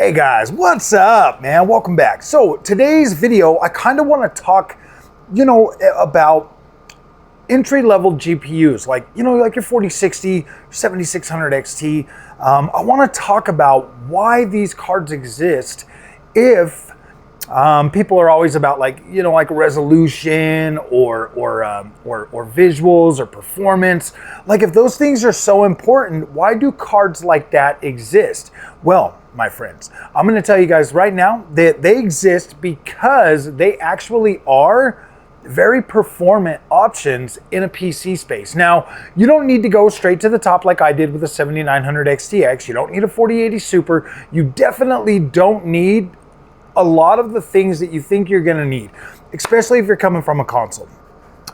Hey guys, what's up, man? Welcome back. So today's video, I kind of want to talk, about entry-level GPUs, like your 4060, 7600 XT. I want to talk about why these cards exist if people are always about like resolution or visuals or performance. Like if those things are so important, why do cards like that exist? Well, my friends, I'm going to tell you guys right now that they exist because they actually are very performant options in a PC space. Now, you don't need to go straight to the top like I did with the 7900 XTX. You don't need a 4080 Super. You definitely don't need a lot of the things that you think you're going to need, especially if you're coming from a console.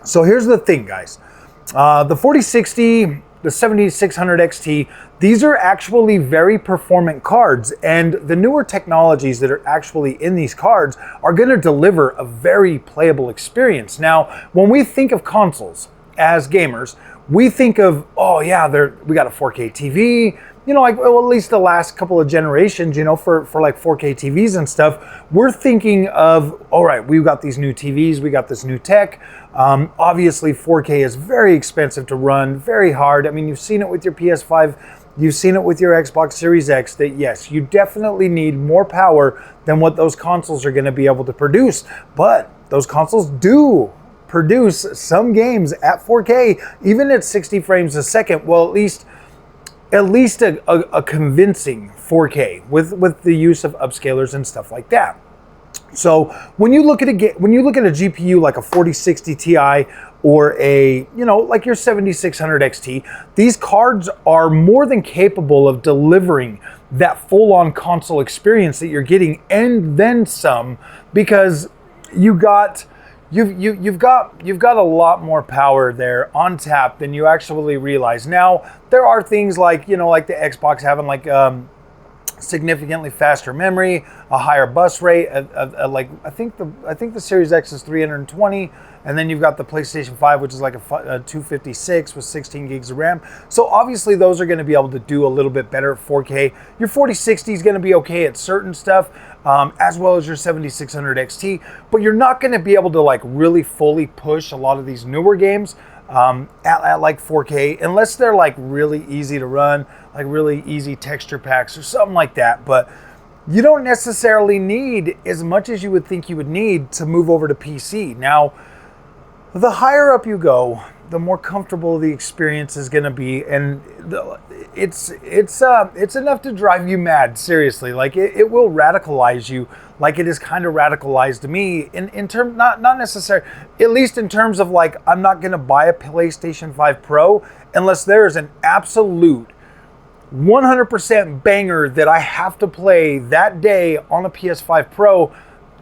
So here's the thing, guys. The 4060, the 7600 XT, these are actually very performant cards, and the newer technologies that are actually in these cards are going to deliver a very playable experience. Now, when we think of consoles as gamers, we think of, oh yeah, we got a 4K TV, at least the last couple of generations, for like 4K TVs and stuff, we're thinking of, all right, we've got these new TVs, we got this new tech. Obviously 4K is very expensive to run, very hard. I mean, you've seen it with your PS5, you've seen it with your Xbox Series X, that yes, you definitely need more power than what those consoles are gonna be able to produce. But those consoles do produce some games at 4K, even at 60 frames a second. Well, at least a convincing 4K with the use of upscalers and stuff like that. So when you look at a GPU like a 4060 Ti or like your 7600 XT, these cards are more than capable of delivering that full-on console experience that you're getting and then some, because you've got a lot more power there on tap than you actually realize. Now, there are things like, like the Xbox having like significantly faster memory, a higher bus rate, like I think the Series X is 320, and then you've got the PlayStation 5, which is like a 256 with 16 gigs of RAM. So obviously those are going to be able to do a little bit better at 4K. Your 4060 is going to be okay at certain stuff, as well as your 7600 XT, but you're not going to be able to like really fully push a lot of these newer games at like 4K unless they're like really easy to run, like really easy texture packs or something like that. But you don't necessarily need as much as you would think you would need to move over to PC. Now, the higher up you go, the more comfortable the experience is going to be, and it's enough to drive you mad. Seriously, like it will radicalize you, like it is kind of radicalized me in term, not necessarily, at least in terms of like, I'm not going to buy a PlayStation 5 Pro unless there is an absolute 100% banger that I have to play that day on a PS5 Pro.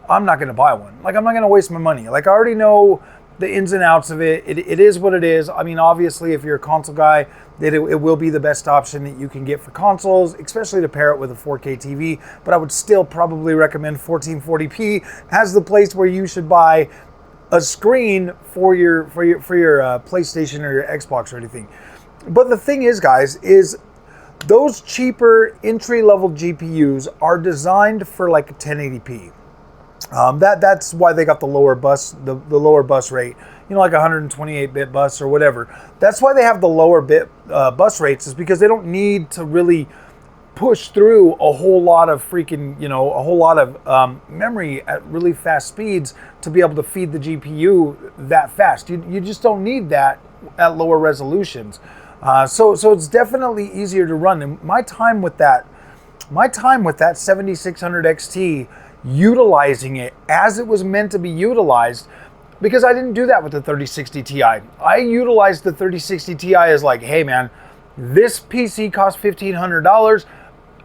I'm not going to buy one. Like, I'm not going to waste my money. Like, I already know the ins and outs of it. It is what it is. I mean, obviously, if you're a console guy, that it will be the best option that you can get for consoles, especially to pair it with a 4K TV. But I would still probably recommend 1440p as the place where you should buy a screen for your PlayStation or your Xbox or anything. But the thing is, guys, is those cheaper entry-level GPUs are designed for like a 1080p. That's why they got the lower bus rate, like 128-bit bus or whatever. That's why they have the lower bit bus rates, is because they don't need to really push through a whole lot of memory at really fast speeds to be able to feed the GPU that fast. You just don't need that at lower resolutions. So it's definitely easier to run. And my time with that 7600 XT, utilizing it as it was meant to be utilized, because I didn't do that with the 3060 Ti. I utilized the 3060 Ti as like, hey man, this PC costs $1,500.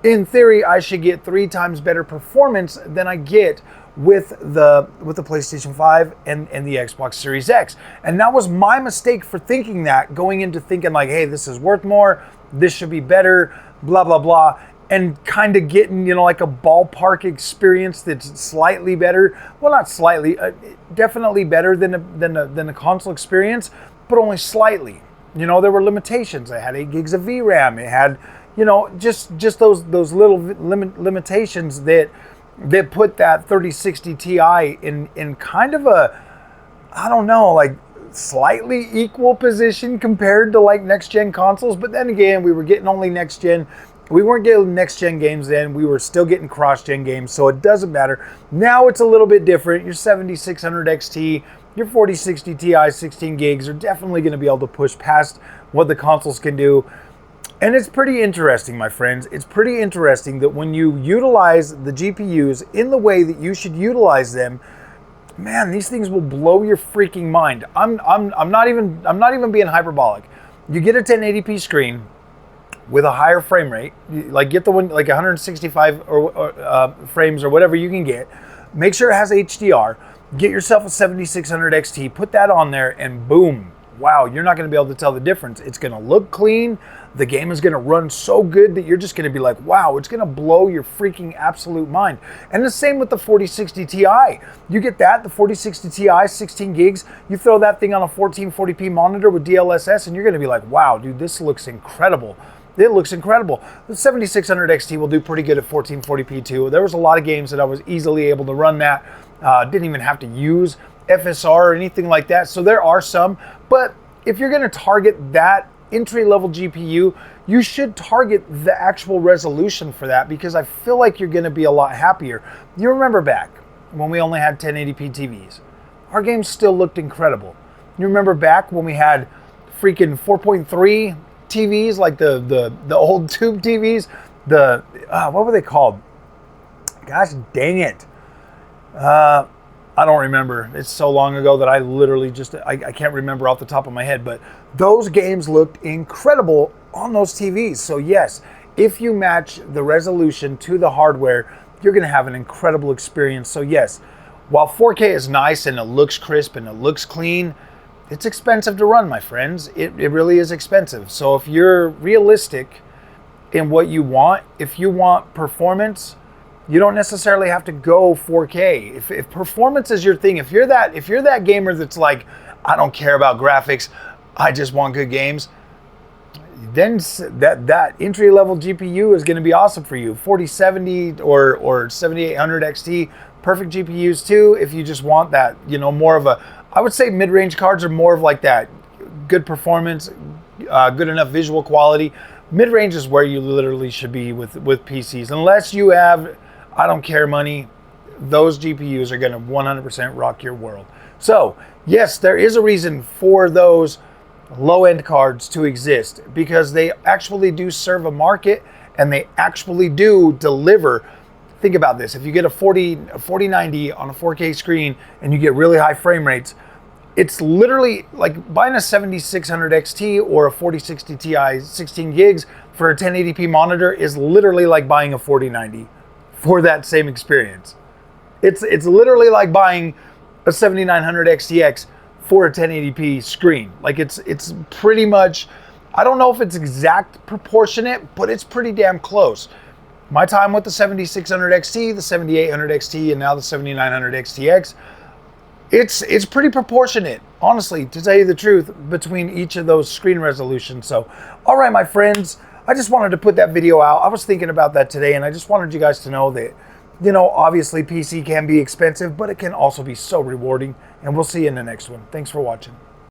In theory, I should get 3 times better performance than I get with the PlayStation 5 and the Xbox Series X. And that was my mistake for thinking that, going into thinking like, hey, this is worth more, this should be better, blah, blah, blah. And kind of getting, like a ballpark experience that's slightly better. Well, not slightly, definitely better than a console experience, but only slightly. There were limitations. It had 8 gigs of VRAM. It had, you know, just those little limitations that put that 3060 Ti in kind of a, I don't know, like slightly equal position compared to like next gen consoles. But then again, we were getting only next gen. We weren't getting next gen games then. We were still getting cross gen games, so it doesn't matter. Now it's a little bit different. Your 7600 XT, your 4060 Ti 16 gigs are definitely going to be able to push past what the consoles can do. And it's pretty interesting, my friends. It's pretty interesting that when you utilize the GPUs in the way that you should utilize them, man, these things will blow your freaking mind. I'm not even being hyperbolic. You get a 1080p screen with a higher frame rate, like get the one like 165 frames or whatever you can get. Make sure it has HDR. Get yourself a 7600 XT, put that on there, and boom, wow, you're not going to be able to tell the difference. It's going to look clean. The game is going to run so good that you're just going to be like, wow, it's going to blow your freaking absolute mind. And the same with the 4060 Ti. You get that, the 4060 Ti, 16 gigs, you throw that thing on a 1440p monitor with DLSS, and you're going to be like, wow, dude, this looks incredible. It looks incredible. The 7600 XT will do pretty good at 1440p too. There was a lot of games that I was easily able to run that. Didn't even have to use FSR or anything like that. So there are some, but if you're going to target that entry-level GPU, you should target the actual resolution for that, because I feel like you're going to be a lot happier. You remember back when we only had 1080p TVs. Our games still looked incredible. You remember back when we had freaking 4.3 TVs, like the old tube TVs, what were they called? Gosh dang it. I don't remember. It's so long ago that I literally just, I can't remember off the top of my head, but those games looked incredible on those TVs. So yes, if you match the resolution to the hardware, you're going to have an incredible experience. So yes, while 4K is nice and it looks crisp and it looks clean, it's expensive to run, my friends. It really is expensive. So if you're realistic in what you want, if you want performance, you don't necessarily have to go 4K. If performance is your thing, if you're that gamer that's like, I don't care about graphics, I just want good games, then that entry-level GPU is going to be awesome for you. 4070 or 7800 XT, perfect GPUs too. If you just want that, you know, more of a, I would say mid-range cards are more of like that, good performance, good enough visual quality. Mid-range is where you literally should be with PCs. Unless you have, I don't care money, those GPUs are going to 100% rock your world. So yes, there is a reason for those low-end cards to exist, because they actually do serve a market and they actually do deliver. Think about this. If you get a 4090 on a 4K screen and you get really high frame rates, it's literally like buying a 7600 XT or a 4060 Ti 16 gigs for a 1080p monitor is literally like buying a 4090 for that same experience. It's literally like buying a 7900 XTX for a 1080p screen. Like it's pretty much, I don't know if it's exact proportionate, but it's pretty damn close. My time with the 7600 XT, the 7800 XT, and now the 7900 XTX, it's pretty proportionate, honestly, to tell you the truth, between each of those screen resolutions. So, all right, my friends, I just wanted to put that video out. I was thinking about that today, and I just wanted you guys to know that, you know, obviously PC can be expensive, but it can also be so rewarding. And we'll see you in the next one. Thanks for watching.